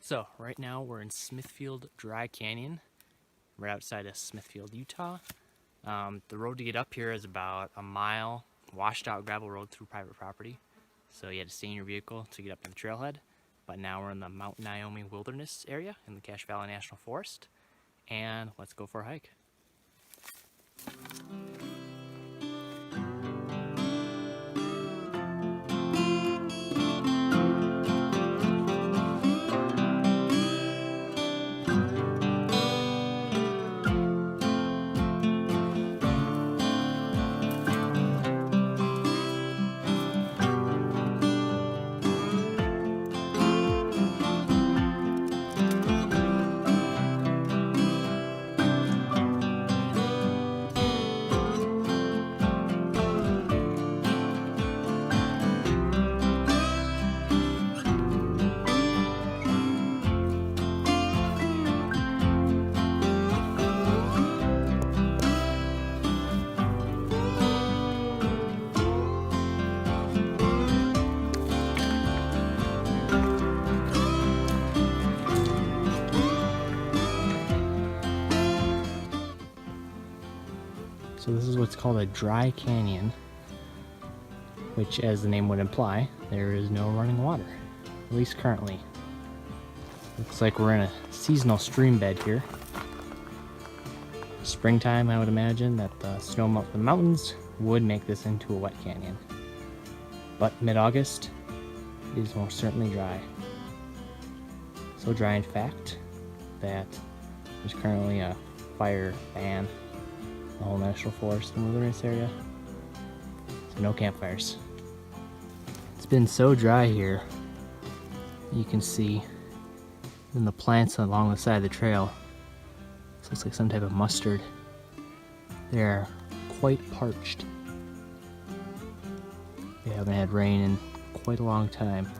So right now we're in Smithfield Dry Canyon, right outside of Smithfield, Utah. The road to get up here is about a mile, washed out gravel road through private property. So you had to stay in your vehicle to get up to the trailhead. But now we're in the Mount Naomi Wilderness area in the Cache Valley National Forest. And let's go for a hike. So this is what's called a dry canyon, which, as the name would imply, there is no running water, at least currently. Looks like we're in a seasonal stream bed here. Springtime, I would imagine that the snow melt from the mountains would make this into a wet canyon. But mid-August, it is most certainly dry. So dry, in fact, that there's currently a fire ban in the whole national forest and wilderness area. So no campfires. It's been so dry here. You can see in the plants along the side of the trail. This looks like some type of mustard. They're quite parched. They haven't had rain in quite a long time.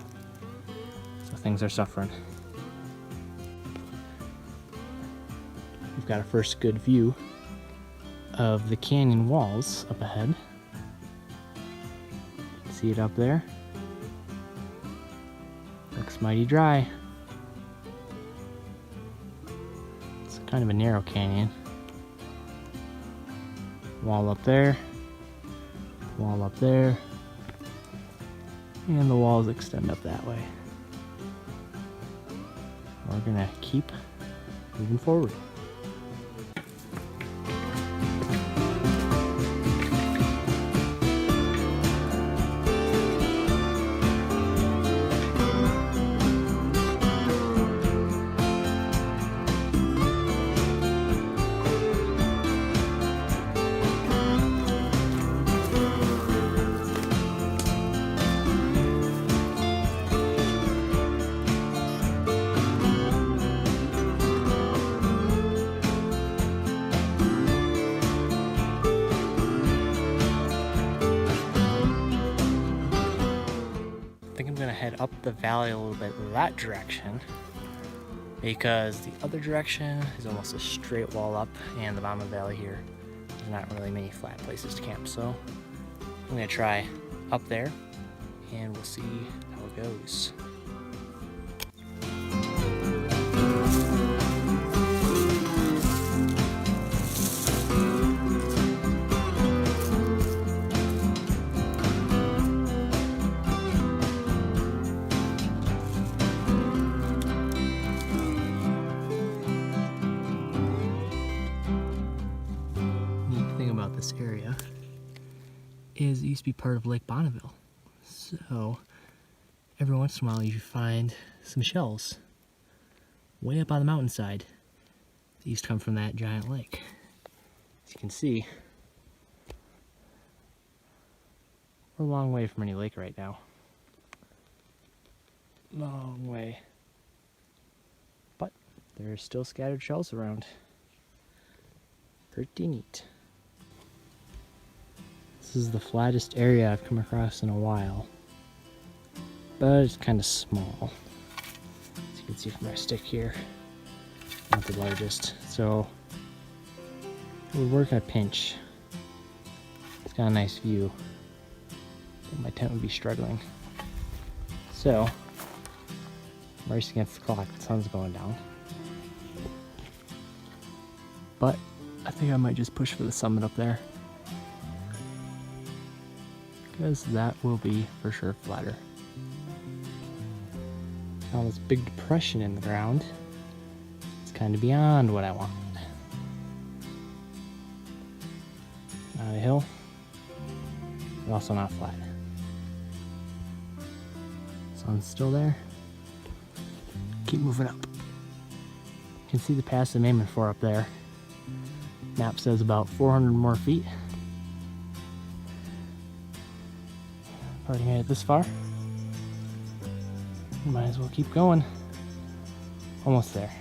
So things are suffering. We've got a first good view of the canyon walls up ahead. See it up there? Looks mighty dry. It's kind of a narrow canyon. Wall up there, wall up there, and the walls extend up that way. We're gonna keep moving forward. I think I'm gonna head up the valley a little bit that direction, because the other direction is almost a straight wall up, and the bottom of the valley here, there's not really many flat places to camp. So I'm gonna try up there and we'll see how it goes. This area is, it used to be part of Lake Bonneville, so every once in a while you find some shells way up on the mountainside that used to come from that giant lake. As you can see, we're a long way from any lake right now. Long way. But there's still scattered shells around. Pretty neat. This is the flattest area I've come across in a while, but it's kind of small. As you can see from our stick here, not the largest. So we're working a pinch. It's got a nice view, but my tent would be struggling. So I'm racing against the clock, the sun's going down. But I think I might just push for the summit up there, because that will be for sure flatter. Now this big depression in the ground, it's kind of beyond what I want. Not a hill, but also not flat. Sun's still there. Keep moving up. You can see the pass I'm aiming for up there. Map says about 400 more feet. Already made it this far. Might as well keep going. Almost there.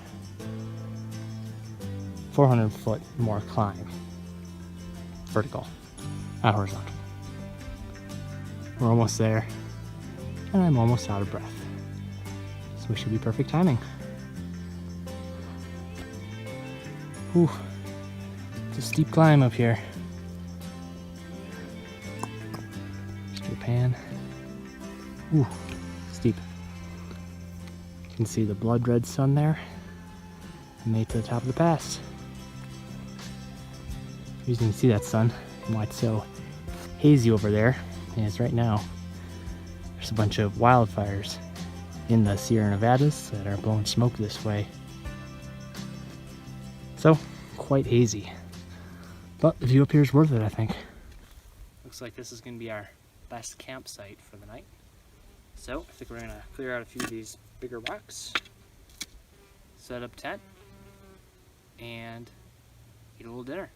400 foot more climb. Vertical, not horizontal. We're almost there, and I'm almost out of breath. So we should be perfect timing. Whew. It's a steep climb up here. Just do a pan. Ooh, steep. You can see the blood red sun there. I made it to the top of the pass. You can see that sun and why it's so hazy over there. Is right now there's a bunch of wildfires in the Sierra Nevadas that are blowing smoke this way. So quite hazy. But the view up here is worth it, I think. Looks like this is going to be our best campsite for the night. So I think we're going to clear out a few of these bigger rocks, set up tent, and eat a little dinner.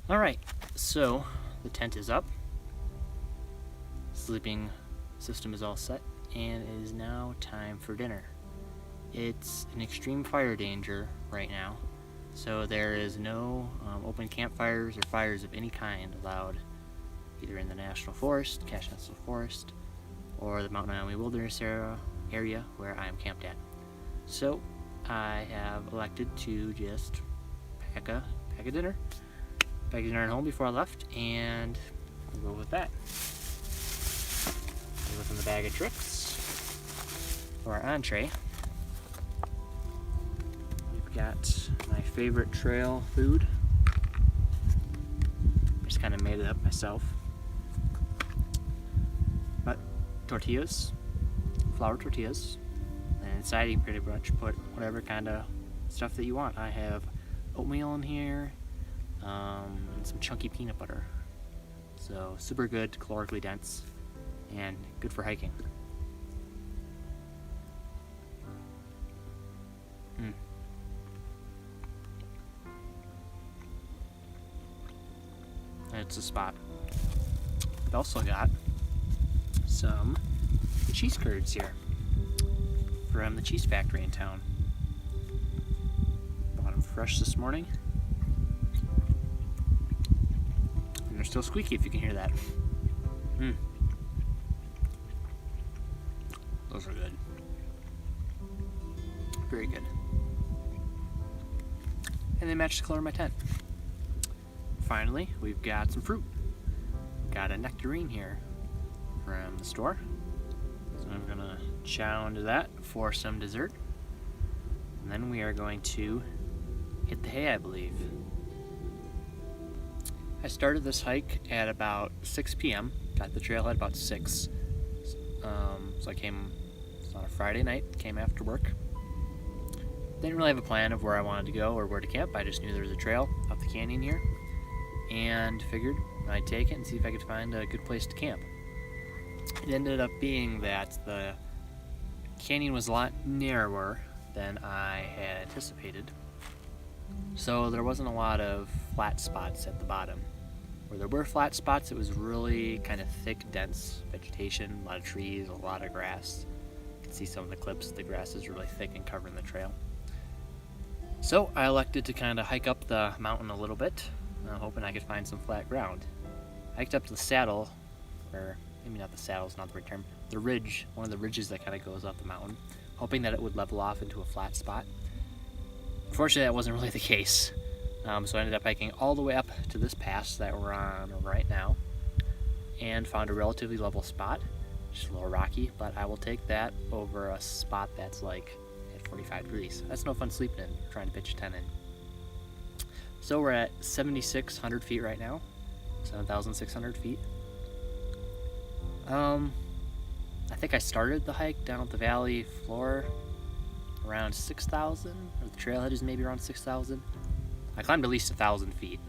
Alright, so the tent is up, sleeping system is all set, and it is now time for dinner. It's an extreme fire danger right now, so there is no open campfires or fires of any kind allowed either in the National Forest, Cache National Forest, or the Mountain Wyoming Wilderness area where I am camped at. So I have elected to just pack a dinner. Packed dinner at home before I left, and we'll go with that. Within the bag of tricks for our entree, we've got my favorite trail food. Just kind of made it up myself. But tortillas, flour tortillas, and inside you can pretty much put whatever kind of stuff that you want. I have oatmeal in here. And some chunky peanut butter. So super good, calorically dense, and good for hiking. It's a spot. I've also got some cheese curds here from the cheese factory in town. Bought them fresh this morning. They're still squeaky if you can hear that. Those are good. Very good. And they match the color of my tent. Finally, we've got some fruit. Got a nectarine here from the store. So I'm gonna chow into that for some dessert. And then we are going to hit the hay, I believe. I started this hike at about 6 p.m. Got the trailhead about 6. So I came on a Friday night, came after work. Didn't really have a plan of where I wanted to go or where to camp. I just knew there was a trail up the canyon here and figured I'd take it and see if I could find a good place to camp. It ended up being that the canyon was a lot narrower than I had anticipated. So there wasn't a lot of flat spots at the bottom. Where there were flat spots, it was really kind of thick, dense vegetation, a lot of trees, a lot of grass. You can see some of the clips, the grass is really thick and covering the trail. So I elected to kind of hike up the mountain a little bit, hoping I could find some flat ground. I hiked up to the saddle, or maybe not the saddle, it's not the right term, the ridge, one of the ridges that kind of goes up the mountain, hoping that it would level off into a flat spot. Unfortunately, that wasn't really the case. So I ended up hiking all the way up to this pass that we're on right now and found a relatively level spot, just a little rocky, but I will take that over a spot that's like at 45 degrees. That's no fun sleeping in, trying to pitch a tent in. So we're at 7,600 feet right now, 7,600 feet. I think I started the hike down at the valley floor around 6,000, or the trailhead is maybe around 6,000. I climbed at least 1,000 feet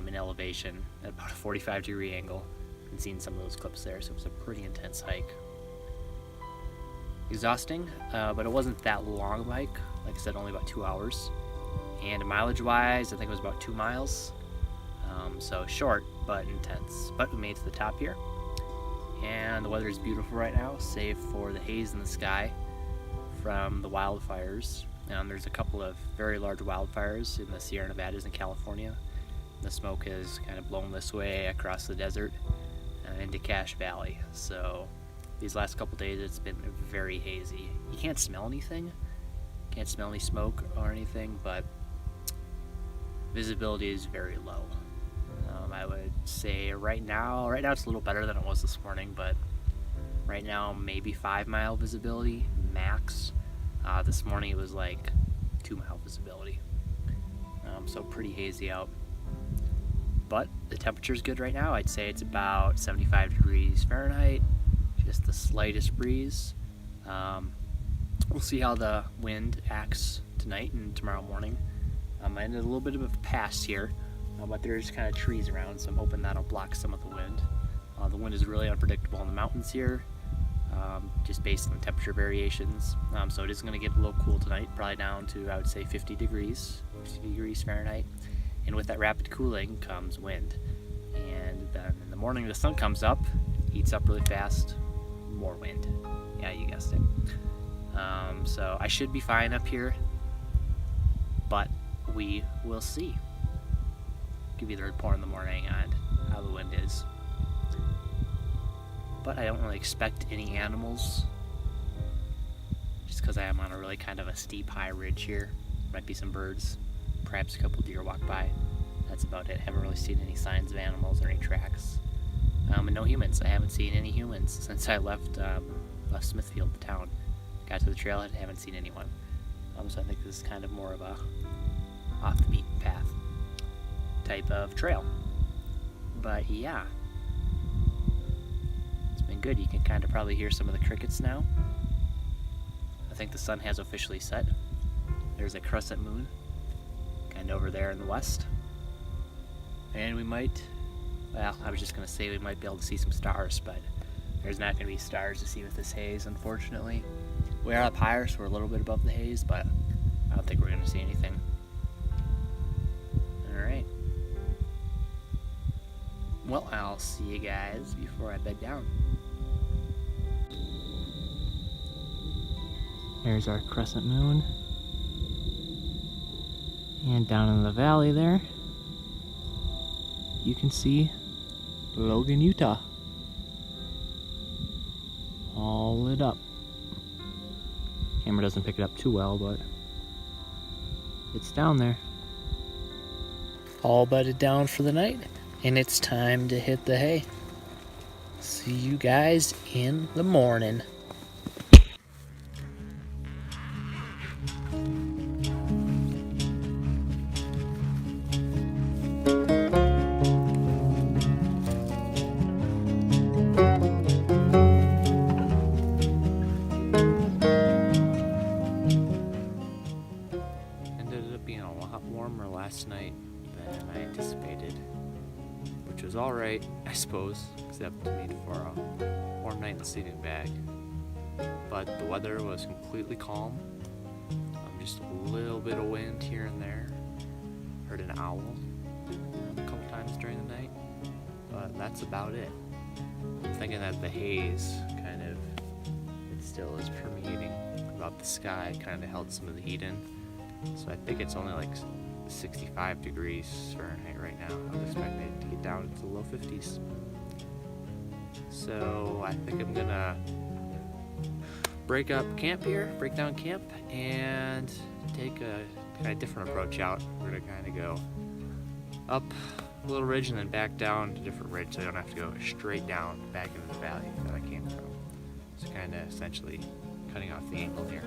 in elevation at about a 45-degree angle. And seen some of those clips there, so it was a pretty intense hike. Exhausting, but it wasn't that long of a hike. Like I said, only about 2 hours. And mileage-wise, I think it was about 2 miles. So short, but intense. But we made it to the top here. And the weather is beautiful right now, save for the haze in the sky from the wildfires. There's a couple of very large wildfires in the Sierra Nevadas in California. The smoke has kind of blown this way across the desert into Cache Valley. So these last couple days it's been very hazy. You can't smell anything, can't smell any smoke or anything, but visibility is very low. I would say right now it's a little better than it was this morning, but right now maybe 5-mile visibility max. This morning it was like 2-mile visibility, so pretty hazy out. But the temperature's good right now. I'd say it's about 75 degrees Fahrenheit, just the slightest breeze. We'll see how the wind acts tonight and tomorrow morning. I ended a little bit of a pass here, but there's kind of trees around, so I'm hoping that'll block some of the wind. The wind is really unpredictable in the mountains here. Just based on the temperature variations. So it is going to get a little cool tonight, probably down to, I would say, 50 degrees Fahrenheit. And with that rapid cooling comes wind. And then in the morning the sun comes up, heats up really fast, more wind. Yeah, you guessed it. So I should be fine up here, but we will see. Give you the report in the morning on how the wind is. But I don't really expect any animals, just because I am on a really kind of a steep high ridge here. Might be some birds, perhaps a couple deer walk by. That's about it. Haven't really seen any signs of animals or any tracks. And no humans. I haven't seen any humans since I left Smithfield, the town. Got to the trailhead, haven't seen anyone. So I think this is kind of more of a off the beaten path type of trail. But yeah. Been good. You can kind of probably hear some of the crickets now. I think the sun has officially set. There's a crescent moon kind of over there in the west, and we might, well, I was just going to say we might be able to see some stars, but there's not going to be stars to see with this haze, unfortunately. We are up higher, so we're a little bit above the haze, but I don't think we're going to see anything. Alright, well, I'll see you guys before I bed down. There's our crescent moon. And down in the valley there, you can see Logan, Utah. All lit up. Camera doesn't pick it up too well, but it's down there. All bedded down for the night, and it's time to hit the hay. See you guys in the morning. was alright, I suppose, except to need for a warm night in the sleeping bag. But the weather was completely calm. Just a little bit of wind here and there. Heard an owl a couple times during the night, but that's about it. I'm thinking that the haze kind of, it still is permeating about the sky, kind of held some of the heat in. So I think it's only like 65 degrees Fahrenheit right now. I was expecting it to get down into the low 50s. So I think I'm gonna break down camp, and take a kind of different approach out. We're gonna kind of go up a little ridge and then back down to a different ridge, so I don't have to go straight down back into the valley that I came from. So kind of essentially cutting off the angle here.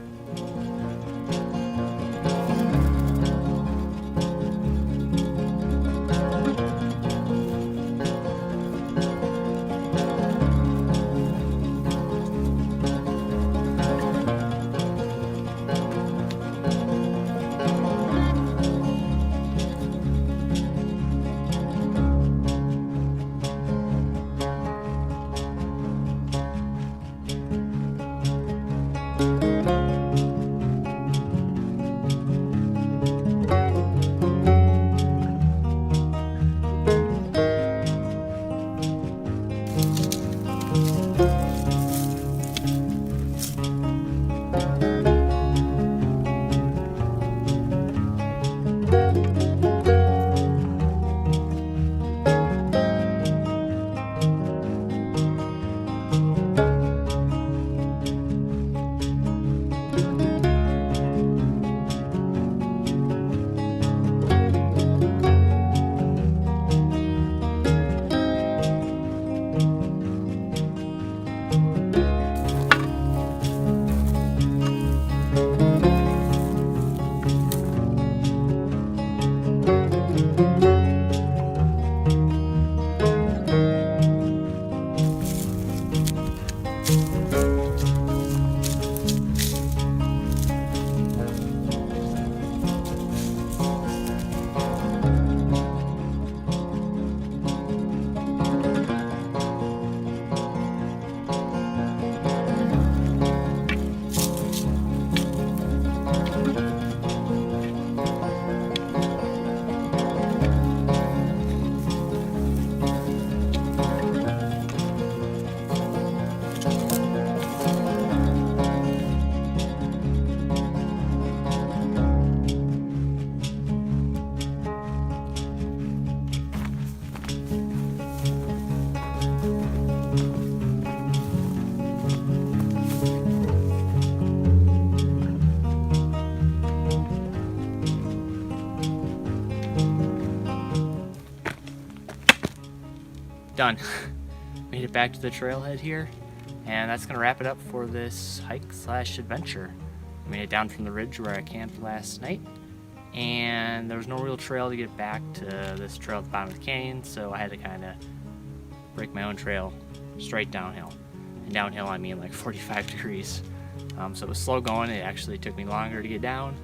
Done. Made it back to the trailhead here, and that's gonna wrap it up for this hike/adventure. I made it down from the ridge where I camped last night, and there was no real trail to get back to this trail at the bottom of the canyon, so I had to kind of break my own trail straight downhill. And downhill I mean like 45 degrees. So it was slow going. It actually took me longer to get down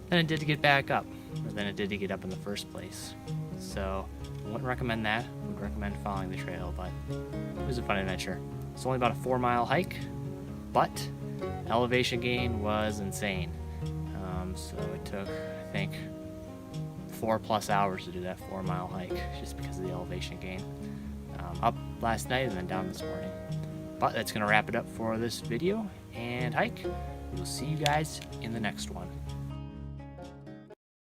than it did to get back up, or than it did to get up in the first place. So I wouldn't recommend that. I would recommend following the trail, but it was a fun adventure. It's only about a 4-mile hike, but elevation gain was insane. So it took, I think, 4+ hours to do that 4-mile hike just because of the elevation gain. Up last night and then down this morning. But that's going to wrap it up for this video and hike. We'll see you guys in the next one.